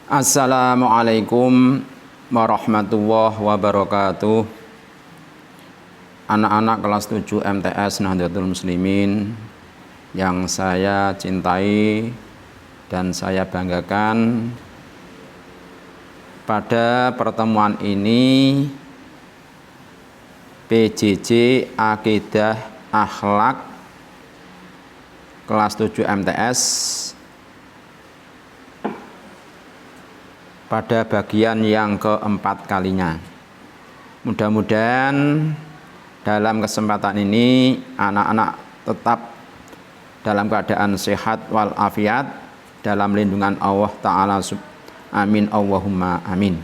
Assalamualaikum warahmatullahi wabarakatuh. Anak-anak kelas 7 MTS Nahdlatul Muslimin yang saya cintai dan saya banggakan, pada pertemuan ini PJJ Akidah Akhlak kelas 7 MTS pada bagian yang keempat kalinya. Mudah-mudahan dalam kesempatan ini anak-anak tetap dalam keadaan sehat walafiat dalam lindungan Allah Ta'ala. Amin Allahumma amin.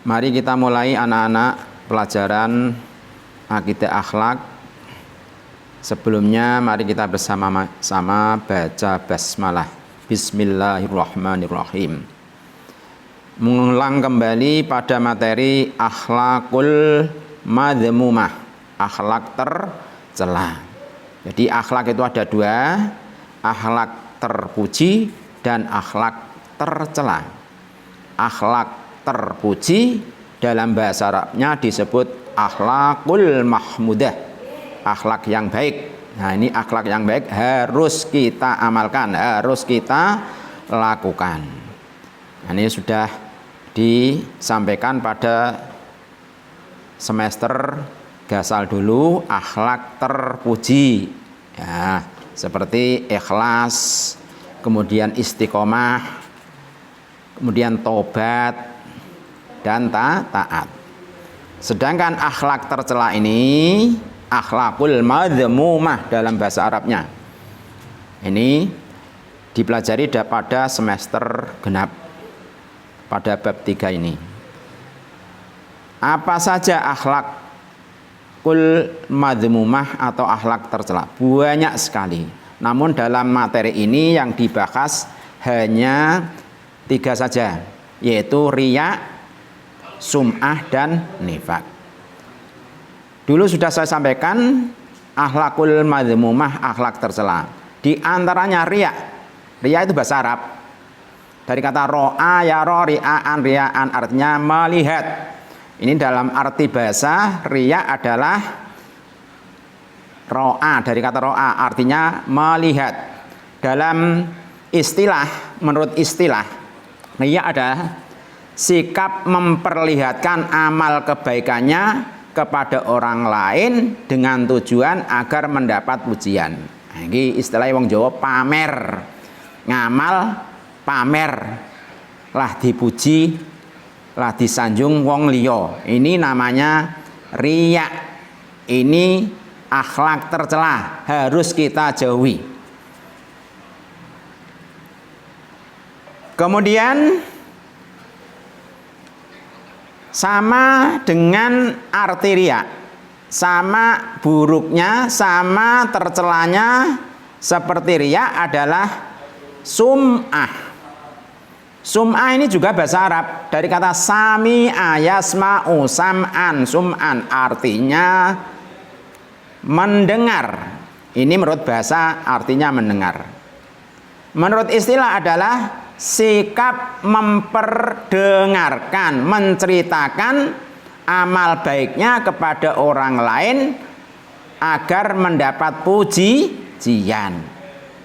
Mari kita mulai anak-anak pelajaran Akidah Akhlak. Sebelumnya mari kita bersama-sama baca basmalah. Bismillahirrahmanirrahim. Mengulang kembali pada materi akhlakul madhmumah, akhlak tercela. Jadi akhlak itu ada dua, akhlak terpuji dan akhlak tercela. Akhlak terpuji dalam bahasa Arabnya disebut akhlakul mahmudah, akhlak yang baik. Nah, ini akhlak yang baik harus kita amalkan, harus kita lakukan. Nah, ini sudah disampaikan pada semester gasal dulu, akhlak terpuji. Ya, seperti ikhlas, kemudian istiqomah, kemudian tobat dan taat. Sedangkan akhlak tercela ini akhlakul madhmumah dalam bahasa Arabnya. Ini dipelajari pada semester genap pada bab 3 ini. Apa saja akhlakul madhmumah atau akhlak tercela? Banyak sekali. Namun dalam materi ini yang dibahas hanya 3 saja, yaitu riya, sum'ah dan nifaq. Dulu sudah saya sampaikan akhlakul madhmumah, akhlak tercela. Di antaranya riya. Riya itu bahasa Arab. Dari kata ro'a, yaro, ri'aan, ri'aan, artinya melihat. Ini dalam arti bahasa, riya adalah ro'a, dari kata ro'a, artinya melihat. Dalam istilah, menurut istilah, riya adalah sikap memperlihatkan amal kebaikannya kepada orang lain dengan tujuan agar mendapat pujian. Nah, ini istilahnya wong Jawa pamer. Ngamal pamer. Lah dipuji, lah disanjung wong liya. Ini namanya riya. Ini akhlak tercela, harus kita jauhi. Kemudian sama dengan arti riya, sama buruknya, sama tercelanya seperti riya adalah sum'ah. Sum'ah ini juga bahasa Arab, dari kata sami'a yasma'u sam'an, sum'an, artinya mendengar. Ini menurut bahasa artinya mendengar. Menurut istilah adalah sikap memperdengarkan, menceritakan amal baiknya kepada orang lain agar mendapat pujian.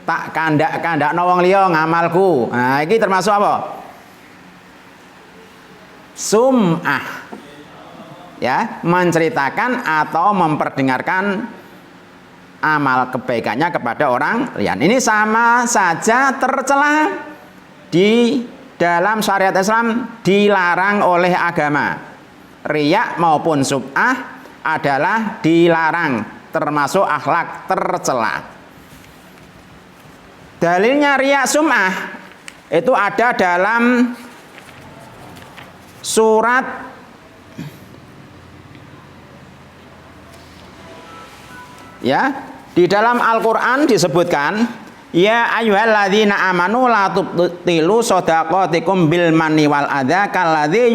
Tak kandak-kandak wong liya ngamalku. Nah, ini termasuk apa? Sum'ah. Ya, menceritakan atau memperdengarkan amal kebaikannya kepada orang lain. Ini sama saja tercela. Di dalam syariat Islam dilarang oleh agama. Riya maupun sum'ah adalah dilarang, termasuk akhlak tercela. Dalilnya riya sum'ah itu ada dalam surat di dalam Al-Qur'an disebutkan, ya ayyuhalladzina amanu la tubtilu shadaqatikum bil manni wal adza kalladzi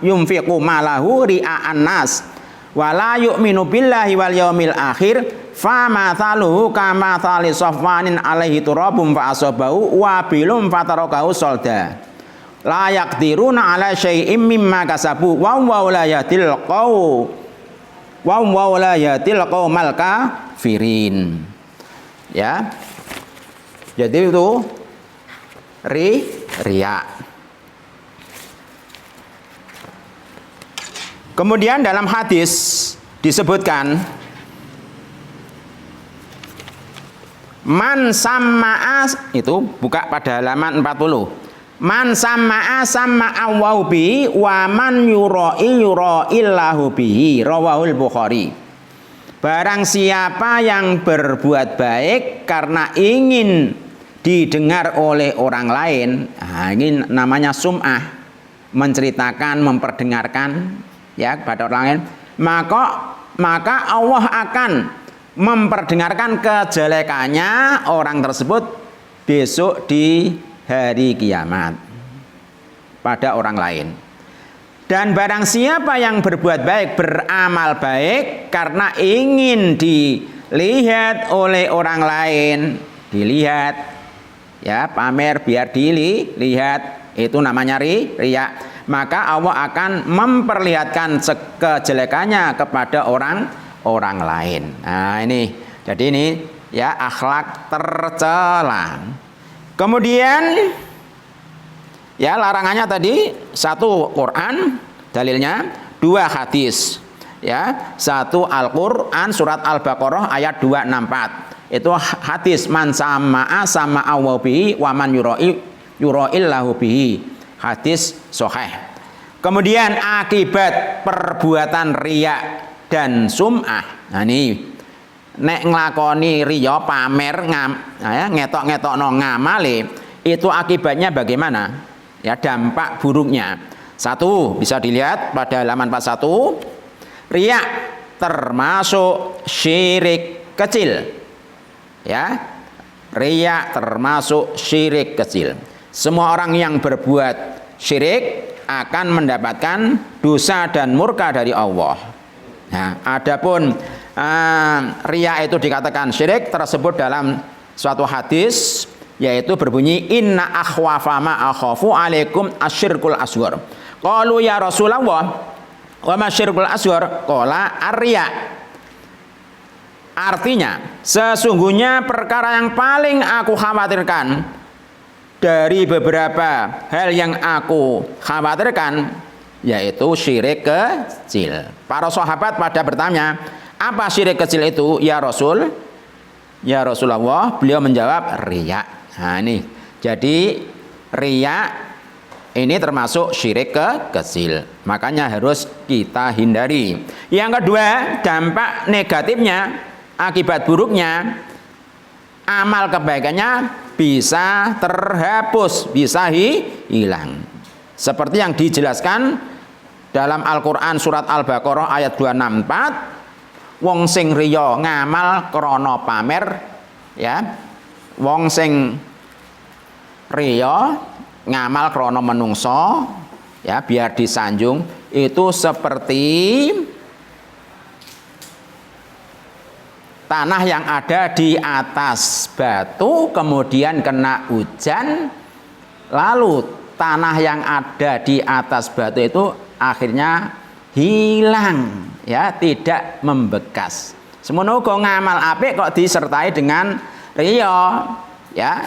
yunfiqu malahu ria'an nas wa la yu'minu billahi wal yaumil akhir fa mathaluhu kama thali safwanin alaihi turabum fa asabahu wa bilum fatarakahu solda la yaqdiruna ala syai'im mimma kasabu wa la yahdil qaumal kafirin. Ya. Jadi itu riya. Kemudian dalam hadis disebutkan man sama'a, itu buka pada halaman 40. Man sama'a sama'a wa bihi wa man yura'illahu bihi, rawahul Bukhari. Barang siapa yang berbuat baik karena ingin didengar oleh orang lain, nah ini namanya sum'ah, menceritakan, memperdengarkan ya kepada orang lain, maka Allah akan memperdengarkan kejelekannya orang tersebut besok di hari kiamat pada orang lain. Dan barang siapa yang berbuat baik, beramal baik karena ingin dilihat oleh orang lain, dilihat ya, pamer biar dilihat, itu namanya riya, maka Allah akan memperlihatkan kejelekannya kepada orang lain. Nah ini, jadi ini ya akhlak tercela. Kemudian ya larangannya tadi, satu Quran dalilnya, dua hadis ya, satu Al-Quran surat Al-Baqarah ayat 264, itu hadis man sama'a sama'a wa bihi wa man yura'illahu bihi, hadis sahih. Kemudian akibat perbuatan riya dan sum'ah, nah ini nek nglakoni riya pamer ngetok-ngetokno ngamale, itu akibatnya bagaimana? Ya, dampak buruknya. Satu, bisa dilihat pada halaman 41, riya termasuk syirik kecil. Ya. Riya termasuk syirik kecil. Semua orang yang berbuat syirik akan mendapatkan dosa dan murka dari Allah. Nah, adapun riya itu dikatakan syirik tersebut dalam suatu hadis, yaitu berbunyi inna akhwafa ma akhafu alaikum asyirkul asghar. Qalu ya Rasulullah wa ma syirkul asghar? Qala ar-riya. Artinya, sesungguhnya perkara yang paling aku khawatirkan dari beberapa hal yang aku khawatirkan yaitu syirik kecil. Para sahabat pada bertanya, apa syirik kecil itu ya Rasul? Ya Rasulullah, beliau menjawab riya. Nah ini, jadi riya ini termasuk syirik kecil, makanya harus kita hindari. Yang kedua, dampak negatifnya, akibat buruknya, amal kebaikannya bisa terhapus, bisa hilang. Seperti yang dijelaskan dalam Al-Quran surat Al-Baqarah ayat 264, wong sing riya ngamal krana pamer, ya, wong sing riya ngamal krana menungso, ya, biar disanjung, itu seperti tanah yang ada di atas batu kemudian kena hujan, lalu tanah yang ada di atas batu itu akhirnya hilang, ya, tidak membekas. Semono uga ngamal apik kok disertai dengan riya, ya,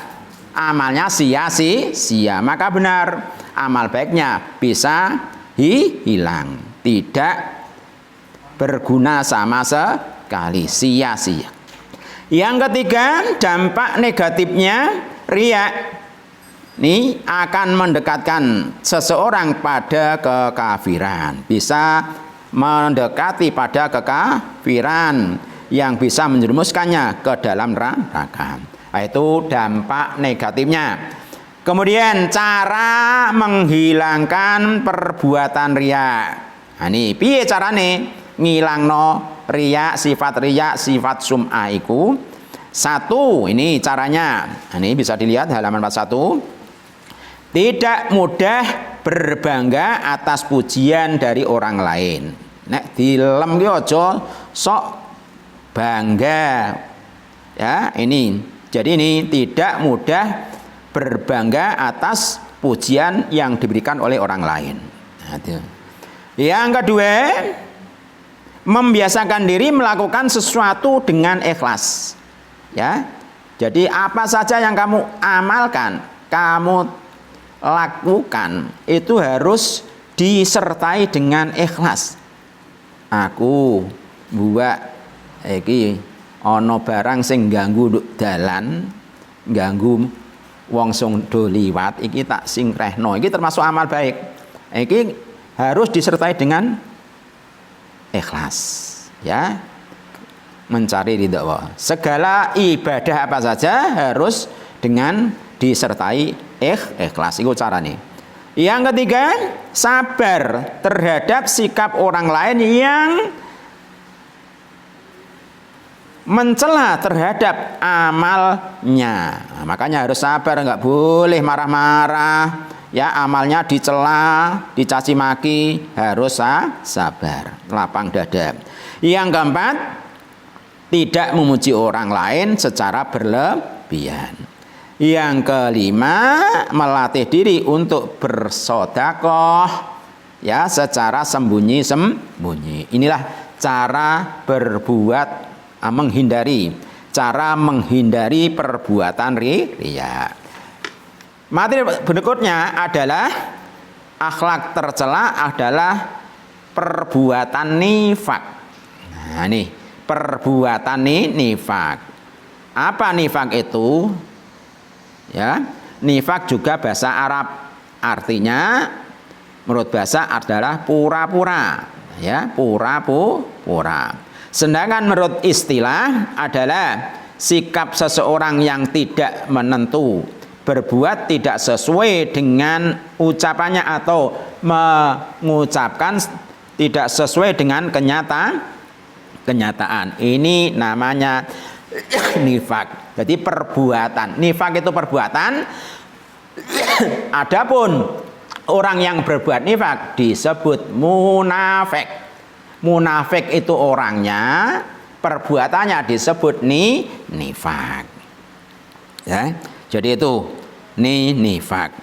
amalnya sia-sia, maka benar amal baiknya bisa hilang, tidak berguna sama sekali, sia-sia. Yang ketiga, dampak negatifnya riya ini akan mendekatkan seseorang pada kekafiran, bisa mendekati pada kekafiran yang bisa menjerumuskannya ke dalam neraka. Itu dampak negatifnya. Kemudian cara menghilangkan perbuatan riya. Nah, ini piye carane ngilangno riya, sifat sum'ah iku? Satu, ini caranya. Nah, ini bisa dilihat halaman 41. Tidak mudah berbangga atas pujian dari orang lain. Nek dilem ki aja sok bangga. Ya, ini. Jadi ini tidak mudah berbangga atas pujian yang diberikan oleh orang lain. Nah, itu. Yang kedua, membiasakan diri melakukan sesuatu dengan ikhlas. Ya. Jadi apa saja yang kamu amalkan, kamu lakukan itu harus disertai dengan ikhlas. Aku buat iki ana barang sing ganggu dalan, ganggu wong sing do liwat, iki tak singkrehno. Iki termasuk amal baik. Iki harus disertai dengan ikhlas, ya. Mencari ridha Allah. Segala ibadah apa saja harus dengan disertai ikhlas. Itu caranya. Yang ketiga, sabar terhadap sikap orang lain yang mencela terhadap amalnya. Nah, makanya harus sabar, nggak boleh marah-marah. Ya, amalnya dicela, dicaci maki, harus sabar, lapang dada. Yang keempat, tidak memuji orang lain secara berlebihan. Yang kelima, melatih diri untuk bersedekah, ya, secara sembunyi-sembunyi. Inilah cara berbuat, cara menghindari perbuatan riya. Materi berikutnya adalah akhlak tercela adalah perbuatan nifak. Nah, nih perbuatan nifak. Apa nifak itu? Ya, nifak juga bahasa Arab. Artinya menurut bahasa adalah pura-pura, ya, pura-pura. Sedangkan menurut istilah adalah sikap seseorang yang tidak menentu, berbuat tidak sesuai dengan ucapannya atau mengucapkan tidak sesuai dengan kenyataan. Ini namanya nifak. Jadi perbuatan. Nifak itu perbuatan. Adapun orang yang berbuat nifak disebut munafik. Munafik itu orangnya, perbuatannya disebut nifak. Ya. Jadi itu nifak.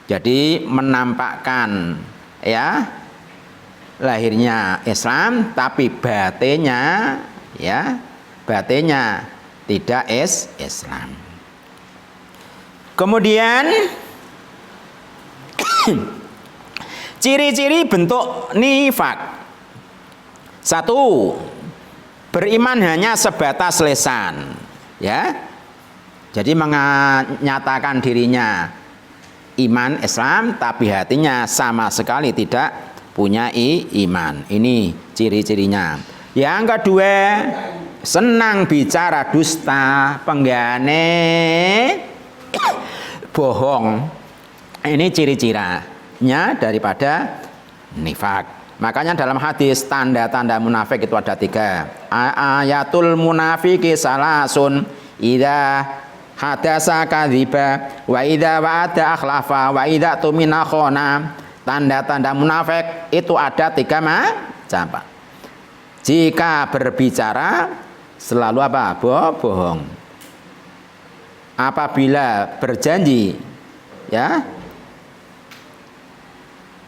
Jadi menampakkan, ya, lahirnya Islam tapi batinnya, ya, batinnya tidak Islam. Kemudian ciri-ciri bentuk nifak. 1. Beriman hanya sebatas lisan, ya. Jadi menyatakan dirinya iman Islam tapi hatinya sama sekali tidak punya iman. Ini ciri-cirinya. Yang kedua, senang bicara dusta, penggane bohong. Ini ciri-cirinya daripada nifak. Makanya dalam hadis tanda-tanda munafik itu ada 3. Ayatul munafiki salasun, idza hadasa kadziba, wa idza wa'ada akhlafa, wa idza tumina khana. Tanda-tanda munafik itu ada 3 macam. Jika berbicara selalu apa? Bohong. Apabila berjanji, ya,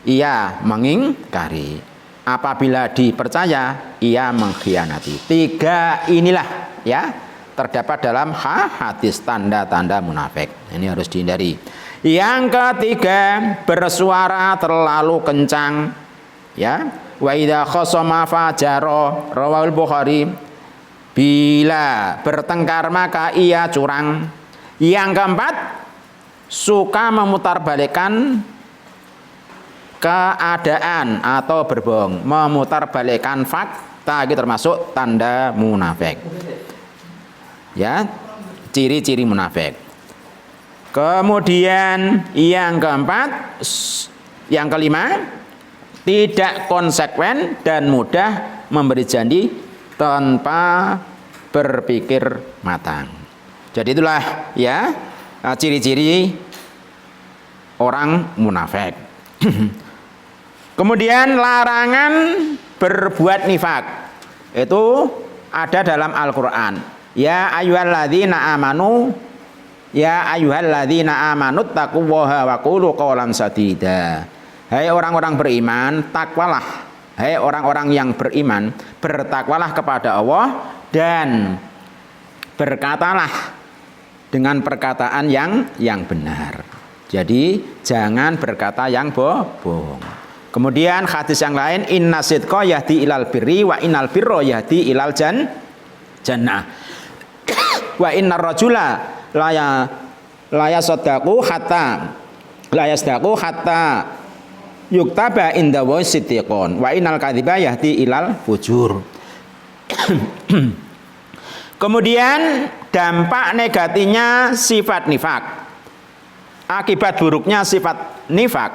ia mengingkari. Apabila dipercaya, ia mengkhianati. 3 inilah, ya, terdapat dalam hadis tanda-tanda munafik. Ini harus dihindari. Yang ketiga, bersuara terlalu kencang, ya. Wa idza khasama fajara, rawahul Bukhari. Bila bertengkar maka ia curang. Yang keempat, suka memutarbalikkan keadaan atau berbohong, memutarbalikkan fakta. Itu termasuk tanda munafik. Ya, ciri-ciri munafik. Kemudian yang keempat, yang kelima, tidak konsekuen dan mudah memberi janji tanpa berpikir matang. Jadi itulah, ya, ciri-ciri orang munafik. Kemudian larangan berbuat nifak. Itu ada dalam Al-Qur'an. Ya ayyuhalladzina amanu taqullaha wa qulu qawlan sadida. Hai orang-orang beriman, takwalah. Hai orang-orang yang beriman, bertakwalah kepada Allah dan berkatalah dengan perkataan yang benar. Jadi jangan berkata yang bohong. Kemudian hadis yang lain, inna sidqa yahdi ilal birri wa innal birra yahdi ilal jannah. Wa innar rajula la yasaddaqu hatta yuktaba inda wa siddiqon wa innal kadhiba yahdi ilal fujur. Kemudian dampak negatifnya sifat nifak, akibat buruknya sifat nifak.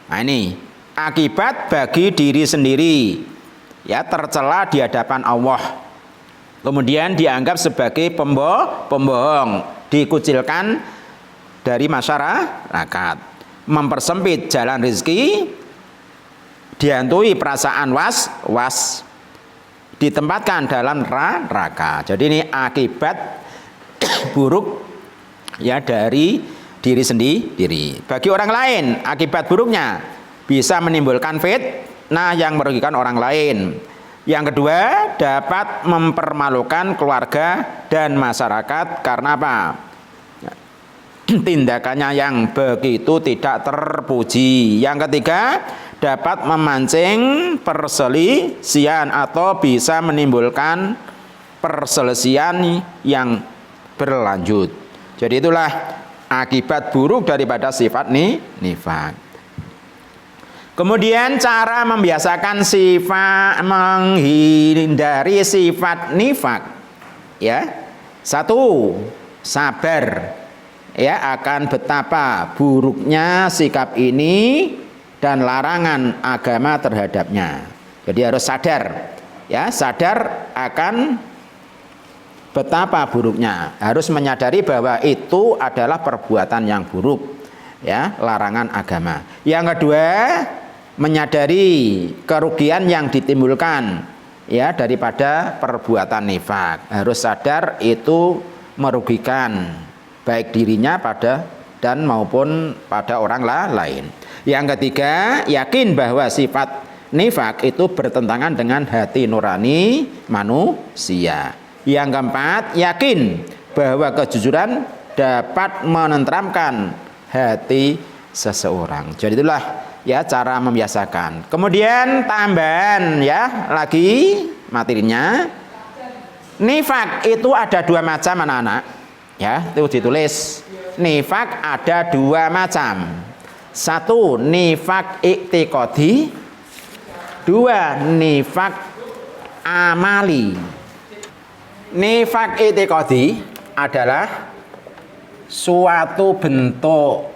Nah ini akibat bagi diri sendiri, ya, tercela di hadapan Allah, kemudian dianggap sebagai pembohong, dikucilkan dari masyarakat, mempersempit jalan rezeki, dihantui perasaan was-was, ditempatkan dalam neraka. Jadi ini akibat buruk, ya, dari diri sendiri. Bagi orang lain, akibat buruknya bisa menimbulkan fitnah yang merugikan orang lain. Yang kedua, dapat mempermalukan keluarga dan masyarakat karena apa? Tindakannya yang begitu tidak terpuji. Yang ketiga, dapat memancing perselisihan atau bisa menimbulkan perselisihan yang berlanjut. Jadi itulah akibat buruk daripada sifat nifak. Kemudian cara membiasakan sifat, menghindari sifat nifak, ya. Satu, sabar, ya, akan betapa buruknya sikap ini dan larangan agama terhadapnya. Jadi harus sadar, ya, sadar akan betapa buruknya, harus menyadari bahwa itu adalah perbuatan yang buruk, ya, larangan agama. Yang kedua, menyadari kerugian yang ditimbulkan, ya, daripada perbuatan nifak. Harus sadar itu merugikan baik dirinya dan maupun pada orang lain. Yang ketiga, yakin bahwa sifat nifak itu bertentangan dengan hati nurani manusia. Yang keempat, yakin bahwa kejujuran dapat menenteramkan hati seseorang. Jadi itulah, ya, cara membiasakan. Kemudian tambahan, ya, lagi materinya, nifak itu ada dua macam, anak-anak, ya, itu ditulis. Nifak ada dua macam. Satu, nifak iktiqadi. Dua, nifak amali. Nifak iktiqadi adalah suatu bentuk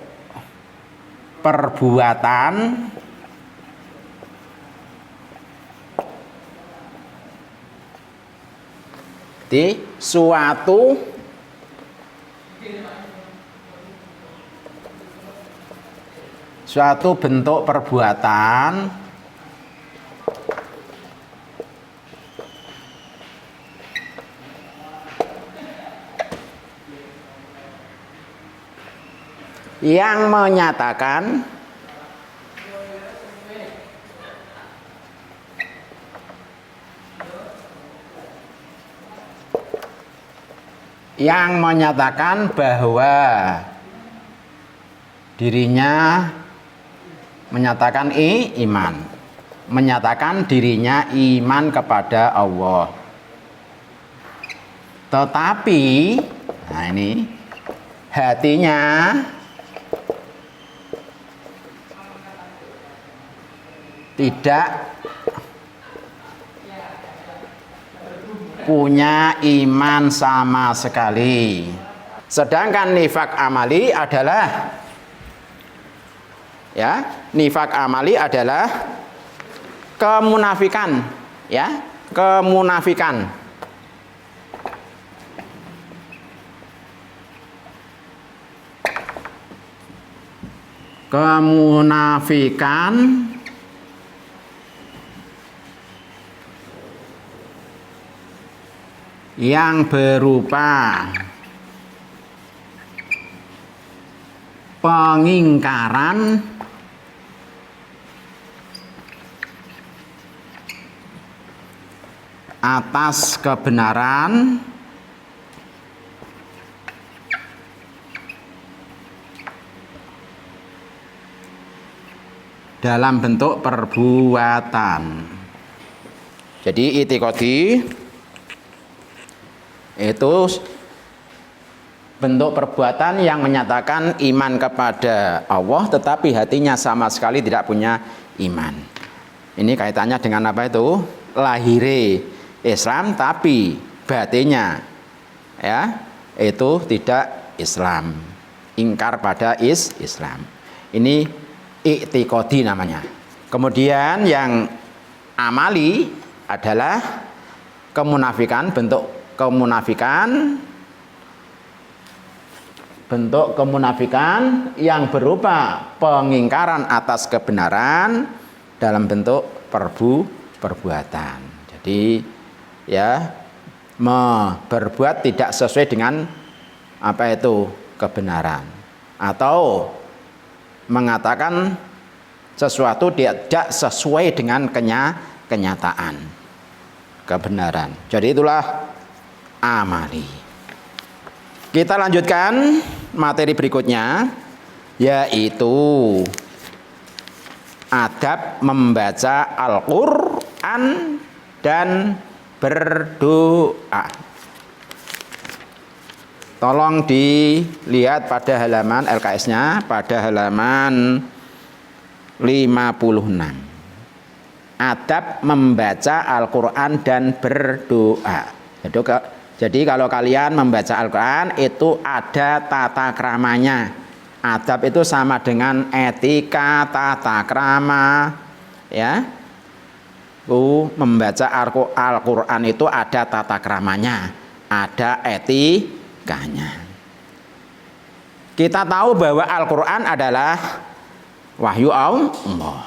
perbuatan di suatu bentuk perbuatan yang menyatakan bahwa dirinya menyatakan iman, menyatakan dirinya iman kepada Allah, tetapi, nah ini, hatinya tidak punya iman sama sekali. Sedangkan nifak amali adalah, ya, nifak amali adalah kemunafikan, ya, kemunafikan. Kemunafikan yang berupa pengingkaran atas kebenaran dalam bentuk perbuatan. Jadi i'tiqadi itu bentuk perbuatan yang menyatakan iman kepada Allah tetapi hatinya sama sekali tidak punya iman. Ini kaitannya dengan apa itu? Lahire Islam tapi batinnya ya itu tidak Islam. Ingkar pada Islam. Ini i'tiqadi namanya. Kemudian yang amali adalah kemunafikan, bentuk kemunafikan yang berupa pengingkaran atas kebenaran dalam bentuk perbuatan. Jadi ya berbuat tidak sesuai dengan apa itu kebenaran atau mengatakan sesuatu tidak sesuai dengan kenyataan kebenaran. Jadi itulah amali. Kita lanjutkan materi berikutnya yaitu adab membaca Al-Qur'an dan berdoa. Tolong dilihat pada halaman LKS-nya pada halaman 56. Adab membaca Al-Qur'an dan berdoa. Jadi kalau kalian membaca Al-Qur'an itu ada tata kramanya. Adab itu sama dengan etika, tata krama, ya. Membaca Al-Qur'an itu ada tata kramanya, ada etikanya. Kita tahu bahwa Al-Qur'an adalah wahyu Allah.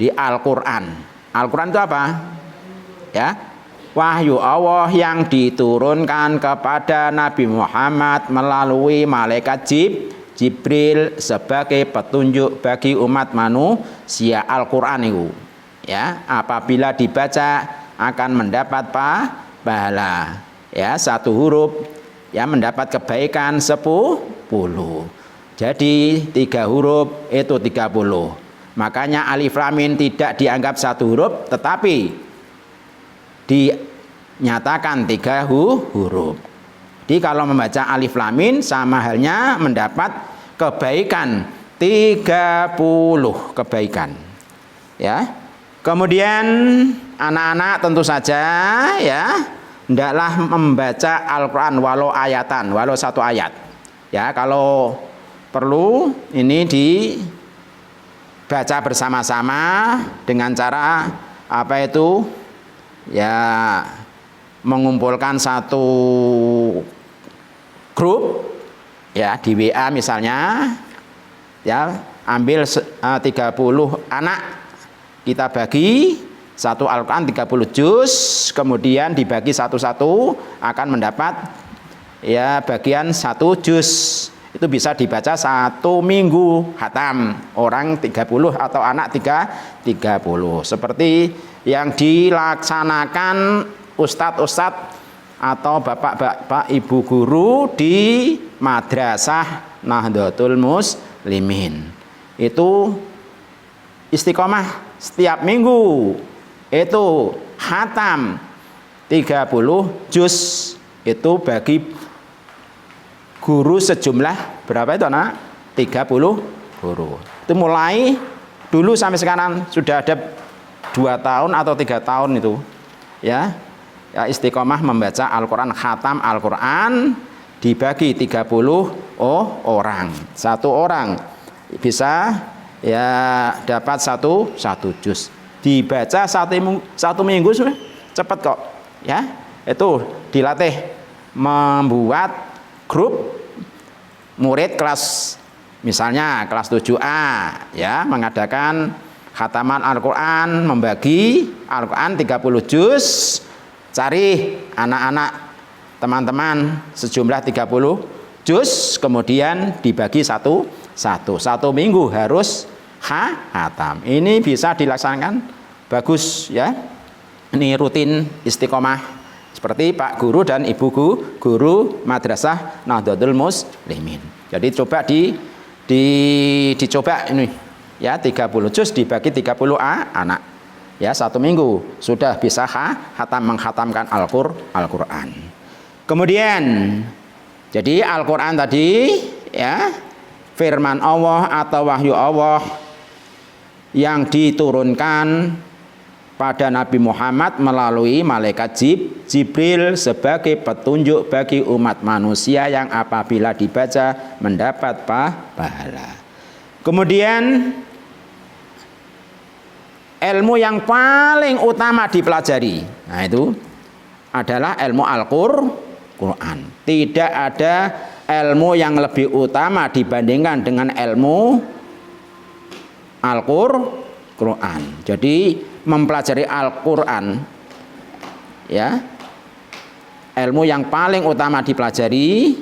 Di Al-Qur'an. Al-Qur'an itu apa? Ya. Wahyu Allah yang diturunkan kepada Nabi Muhammad melalui malaikat Jibril sebagai petunjuk bagi umat manusia. Al-Qur'an itu ya, apabila dibaca akan mendapat pahala. Ya, satu huruf ya mendapat kebaikan 10. Jadi 3 huruf itu 30. Makanya alif lam mim tidak dianggap satu huruf tetapi dinyatakan 3 huruf. Jadi kalau membaca alif lam mim sama halnya mendapat kebaikan 30 kebaikan. Ya. Kemudian anak-anak tentu saja ya hendaklah membaca Al-Qur'an walau ayatan, walau 1 ayat. Ya, kalau perlu ini dibaca bersama-sama dengan cara apa itu? Ya, mengumpulkan satu grup ya di WA misalnya. Ya, ambil 30 anak kita bagi satu Al-Qur'an 30 juz, kemudian dibagi satu-satu akan mendapat ya bagian 1 juz. Itu bisa dibaca 1 minggu khatam. Orang 30 atau anak 30. Seperti yang dilaksanakan ustadz-ustadz atau bapak-bapak ibu guru di Madrasah Nahdlatul Muslimin. Itu istiqomah setiap minggu itu khatam 30 juz itu bagi guru sejumlah berapa itu anak? 30 guru. Itu mulai dulu sampai sekarang sudah ada 2 tahun atau 3 tahun itu ya istiqomah membaca Al-Qur'an, khatam Al-Qur'an dibagi 30 orang. 1 orang bisa ya dapat satu juz. Dibaca 1 minggu sudah cepat kok ya. Itu dilatih membuat grup murid kelas misalnya kelas 7A ya mengadakan khataman Al-Qur'an, membagi Al-Qur'an 30 juz. Cari anak-anak teman-teman sejumlah 30 juz, kemudian dibagi satu minggu harus khatam. Ini bisa dilaksanakan bagus ya. Ini rutin istiqomah seperti Pak Guru dan Ibu Guru Madrasah Nahdlatul Muslimin. Jadi coba dicoba ini ya, 30 juz dibagi 30 anak. Ya, 1 minggu sudah bisa menghatamkan Al-Qur'an. Kemudian jadi Al-Qur'an tadi ya, firman Allah atau wahyu Allah yang diturunkan pada Nabi Muhammad melalui malaikat Jibril sebagai petunjuk bagi umat manusia yang apabila dibaca mendapat pahala. Kemudian ilmu yang paling utama dipelajari, nah itu adalah ilmu Al-Qur'an. Tidak ada ilmu yang lebih utama dibandingkan dengan ilmu Al-Qur'an. Jadi mempelajari Al-Qur'an ya, ilmu yang paling utama dipelajari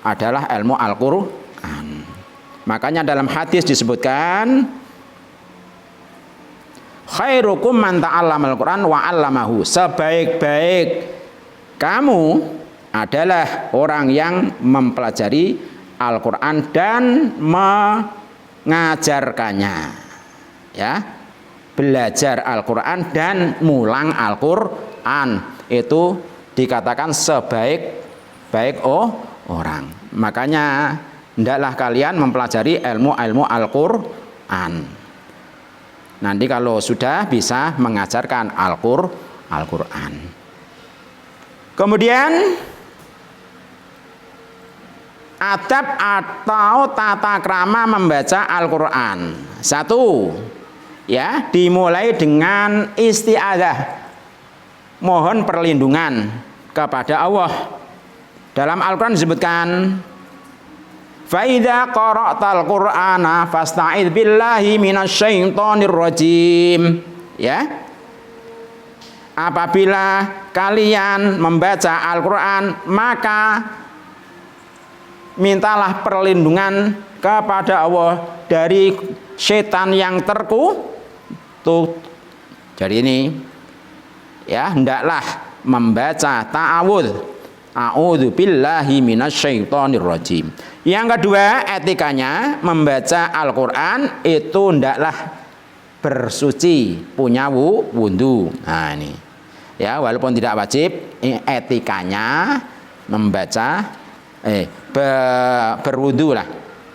adalah ilmu Al-Qur'an. Makanya dalam hadis disebutkan khairukum man ta'allamal Qur'an wa 'allamahu. Sebaik-baik kamu adalah orang yang mempelajari Al-Qur'an dan mengajarkannya. Ya. Belajar Al-Qur'an dan mulang Al-Qur'an itu dikatakan sebaik-baik orang. Makanya hendaklah kalian mempelajari ilmu-ilmu Al-Qur'an. Nanti kalau sudah bisa mengajarkan Al-Qur'an. Kemudian adab atau tata krama membaca Al-Qur'an. 1. Ya, dimulai dengan isti'adzah, mohon perlindungan kepada Allah. Dalam Al-Qur'an disebutkan fa idza qara'tal qur'ana fasta'idz billahi minasyaitonir rajim. Ya. Apabila kalian membaca Al-Qur'an, maka mintalah perlindungan kepada Allah dari setan yang terkutuk. Jadi ini ya, hendaklah membaca ta'awudz, a'udzu billahi minasyaitonir rajim. Yang kedua, etikanya membaca Al-Qur'an itu hendaklah bersuci, punya wudu. Nah ini ya, walaupun tidak wajib, etikanya membaca berwudu lah,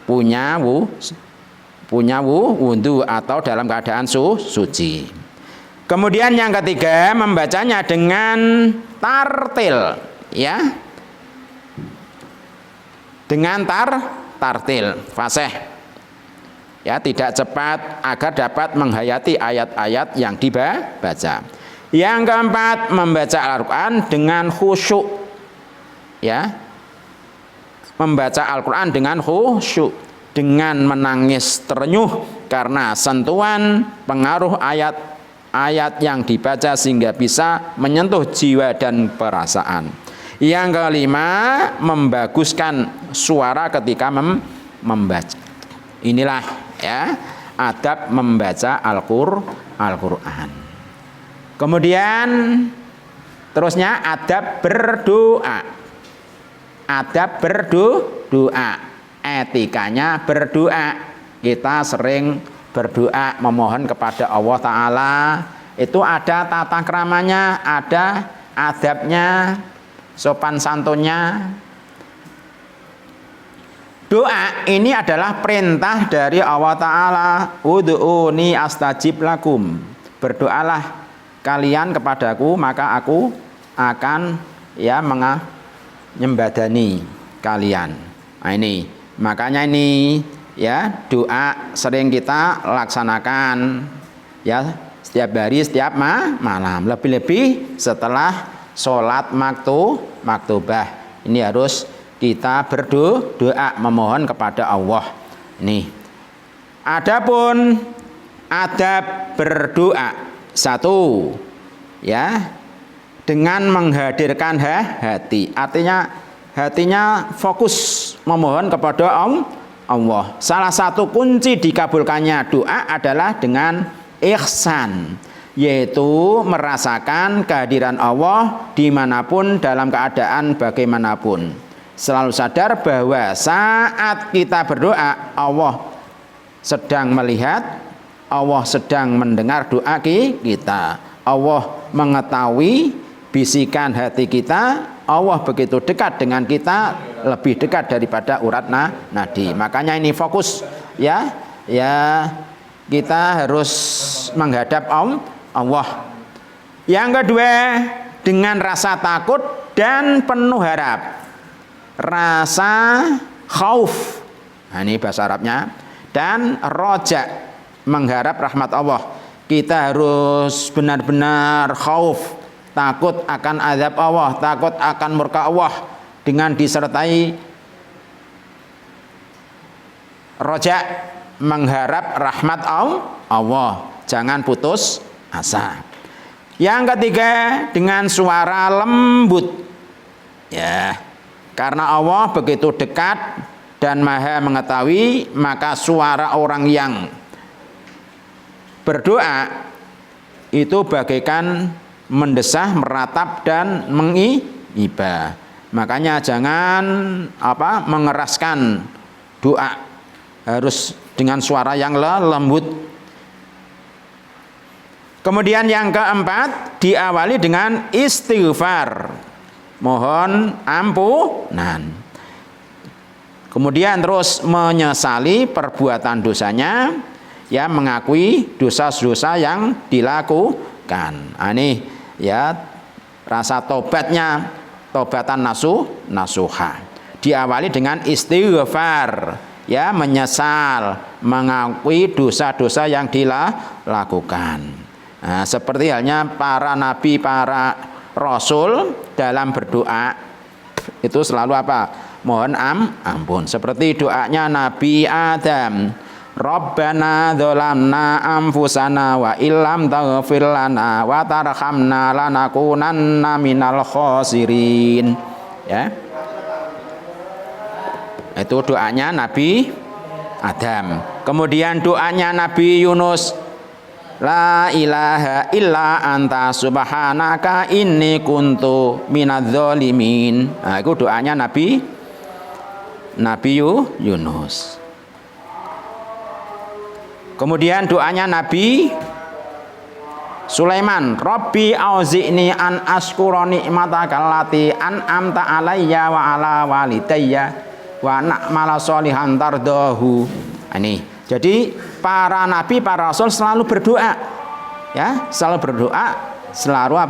punya wudu atau dalam keadaan suci. Kemudian yang ketiga, membacanya dengan tartil ya, dengan tartil fasih ya, tidak cepat agar dapat menghayati ayat-ayat yang dibaca. Yang keempat, membaca Al-Qur'an dengan khusyuk ya, membaca Al-Qur'an dengan khusyuk, dengan menangis terenyuh karena sentuhan pengaruh ayat-ayat yang dibaca sehingga bisa menyentuh jiwa dan perasaan. Yang kelima, membaguskan suara ketika membaca. Inilah ya adab membaca Al-Qur'an. Kemudian terusnya adab berdoa. Adab berdoa, etikanya berdoa. Kita sering berdoa memohon kepada Allah Ta'ala. Itu ada tata kramanya, ada adabnya, sopan santunnya. Doa ini adalah perintah dari Allah Ta'ala. Ud'uni astajib lakum. Berdoalah kalian kepadaku, maka aku akan ya menyembadani kalian. Nah ini, makanya ini ya doa sering kita laksanakan ya setiap hari, setiap malam, lebih-lebih setelah sholat maktubah. Ini harus kita berdoa memohon kepada Allah. Ini. Adapun adab berdoa, 1 ya, dengan menghadirkan hati. Artinya hatinya fokus memohon kepada Allah. Salah satu kunci dikabulkannya doa adalah dengan ihsan, yaitu merasakan kehadiran Allah dimanapun dalam keadaan bagaimanapun. Selalu sadar bahwa saat kita berdoa, Allah sedang melihat, Allah sedang mendengar doa kita. Allah mengetahui bisikan hati kita. Allah begitu dekat dengan kita, lebih dekat daripada urat nadi. Makanya ini fokus ya kita harus menghadap Allah. Yang kedua, dengan rasa takut dan penuh harap. Rasa khauf. Nah, ini bahasa Arabnya. Dan roja, mengharap rahmat Allah. Kita harus benar-benar khauf, takut akan azab Allah, takut akan murka Allah, dengan disertai roja, mengharap rahmat Allah. Jangan putus asa. Yang ketiga, dengan suara lembut. Ya, karena Allah begitu dekat dan maha mengetahui, maka suara orang yang berdoa itu bagaikan mendesah, meratap dan mengibah. Makanya jangan mengeraskan doa, harus dengan suara yang lembut. Kemudian yang keempat, diawali dengan istighfar, mohon ampunan. Kemudian terus menyesali perbuatan dosanya, ya, mengakui dosa-dosa yang dilakukan. Ini ya rasa tobatnya, tobatan nasuha. Diawali dengan istighfar, ya, menyesal, mengakui dosa-dosa yang dilakukan. Nah, seperti halnya para nabi, para rasul dalam berdoa itu selalu mohon ampun. Seperti doanya Nabi Adam, Rabbana dzalamna anfusana wa illam taghfir lana wa tarhamna lanakunanna minal khasirin. Ya. Itu doanya Nabi Adam. Kemudian doanya Nabi Yunus, la ilaha illa anta subhanaka inni kuntu minadz zalimin. Nah, itu doanya Nabi Yunus. Kemudian doanya Nabi Sulaiman, Rabbi auzi'ni an askura ni'mataka allati an'amta alayya wa ala walidayya wa na'mala sholihan tardahu. Ini. Jadi para nabi, para rasul selalu berdoa. Ya, selalu berdoa, selalu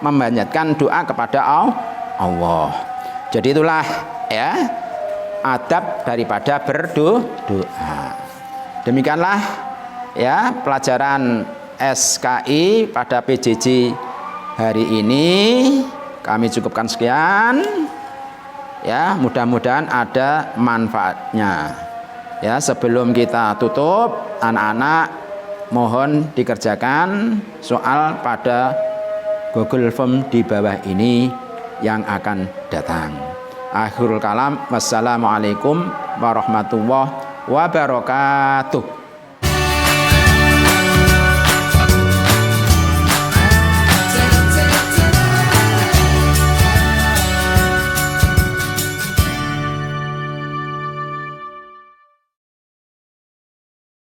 memanjatkan doa kepada Allah. Jadi itulah ya adab daripada berdoa. Demikianlah ya pelajaran SKI pada PJJ hari ini. Kami cukupkan sekian. Ya, mudah-mudahan ada manfaatnya. Ya, sebelum kita tutup, anak-anak mohon dikerjakan soal pada Google Form di bawah ini yang akan datang. Akhirul kalam, wassalamualaikum warahmatullahi wabarakatuh.